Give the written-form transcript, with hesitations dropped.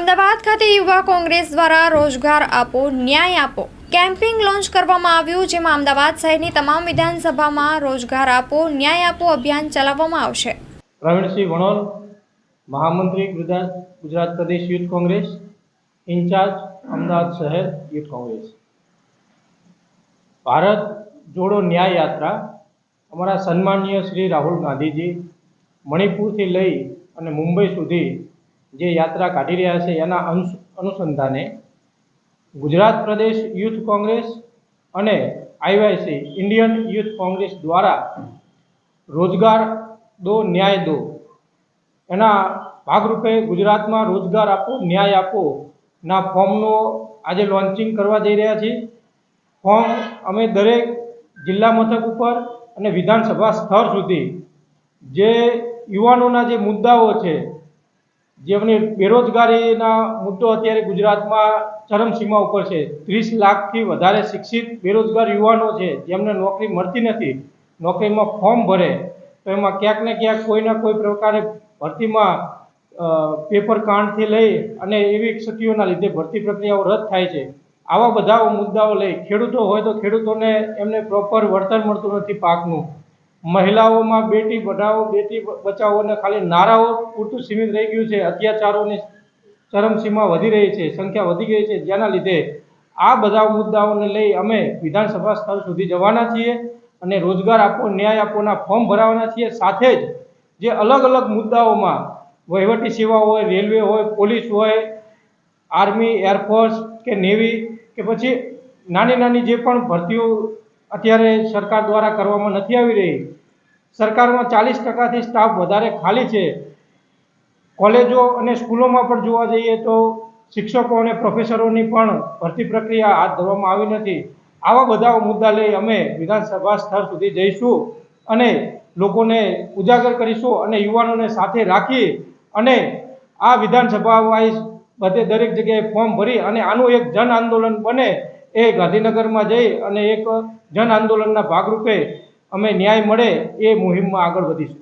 અમદાવાદ ખાતે યુવા કોંગ્રેસ દ્વારા રોજગાર આપો ન્યાય આપો કેમ્પિંગ લોન્ચ કરવામાં આવ્યું, જેમાં અમદાવાદ શહેરની તમામ વિધાનસભામાં રોજગાર આપો ન્યાય આપો અભિયાન ચલાવવામાં આવશે। પ્રવીણસિંહ વણોલ, મહામંત્રી ગુજરાત પ્રદેશ યુથ કોંગ્રેસ, ઇન્ચાર્જ અમદાવાદ શહેર યુથ કોંગ્રેસ। ભારત જોડો ન્યાય યાત્રા અમારા સન્માનીય શ્રી રાહુલ ગાંધીજી મણિપુરથી લઈ અને મુંબઈ સુધી જે યાત્રા કાઢી રહ્યા છે એના અનુસંધાને ગુજરાત પ્રદેશ યુથ કોંગ્રેસ અને આઈવાયસી ઇન્ડિયન યુથ કોંગ્રેસ દ્વારા રોજગાર દો ન્યાય દો એના ભાગરૂપે ગુજરાતમાં રોજગાર આપો ન્યાય આપો ના ફોર્મનો આજે લોન્ચિંગ કરવા જઈ રહ્યા છીએ। ફોર્મ અમે દરેક જિલ્લા મથક ઉપર અને વિધાનસભા સ્તર સુધી જે યુવાનોના જે મુદ્દાઓ છે, જેમની બેરોજગારીના મુદ્દો અત્યારે ગુજરાતમાં ચરમસીમા ઉપર છે। 30 લાખથી વધારે શિક્ષિત બેરોજગાર યુવાનો છે જેમને નોકરી મળતી નથી। નોકરીમાં ફોર્મ ભરે તો એમાં ક્યાંક ને ક્યાંક કોઈના કોઈ પ્રકારે ભરતીમાં પેપર કાંડથી લઈ અને એવી ક્ષતિઓના લીધે ભરતી પ્રક્રિયાઓ રદ થાય છે। આવા બધા મુદ્દાઓ લઈ ખેડૂતો હોય તો ખેડૂતોને એમને પ્રોપર વળતર મળતું નથી પાકનું। મહિલાઓમાં બેટી બચાવો બેટી બચાવોને ખાલી નારાઓ પૂરતું સીમિત રહી ગયું છે। અત્યાચારોની ચરમસીમા વધી રહી છે, સંખ્યા વધી ગઈ છે, જેના લીધે આ બધા મુદ્દાઓને લઈ અમે વિધાનસભા સ્તર સુધી જવાના છીએ અને રોજગાર આપો ન્યાય આપોના ફોર્મ ભરાવાના છીએ। સાથે જ જે અલગ અલગ મુદ્દાઓમાં વહીવટી સેવા હોય, રેલવે હોય, પોલીસ હોય, આર્મી, એરફોર્સ કે નેવી કે પછી નાની નાની જે પણ ભરતીઓ અત્યારે સરકાર દ્વારા કરવામાં નથી આવી રહી, સરકારમાં 40%થી સ્ટાફ વધારે ખાલી છે। કોલેજો અને સ્કૂલોમાં પણ જોવા જઈએ તો શિક્ષકો અને પ્રોફેસરોની પણ ભરતી પ્રક્રિયા હાથ ધરવામાં આવી નથી। આવા બધા મુદ્દા લઈ અમે વિધાનસભા સ્તર સુધી જઈશું અને લોકોને ઉજાગર કરીશું અને યુવાનોને સાથે રાખી અને આ વિધાનસભા વાઇઝ બધે દરેક જગ્યાએ ફોર્મ ભરી અને આનું એક જન આંદોલન બને એ ગાંધીનગરમાં જઈ અને એક જન આંદોલનના ભાગરૂપે અમે ન્યાય મળે એ મુહિમમાં આગળ વધીશું।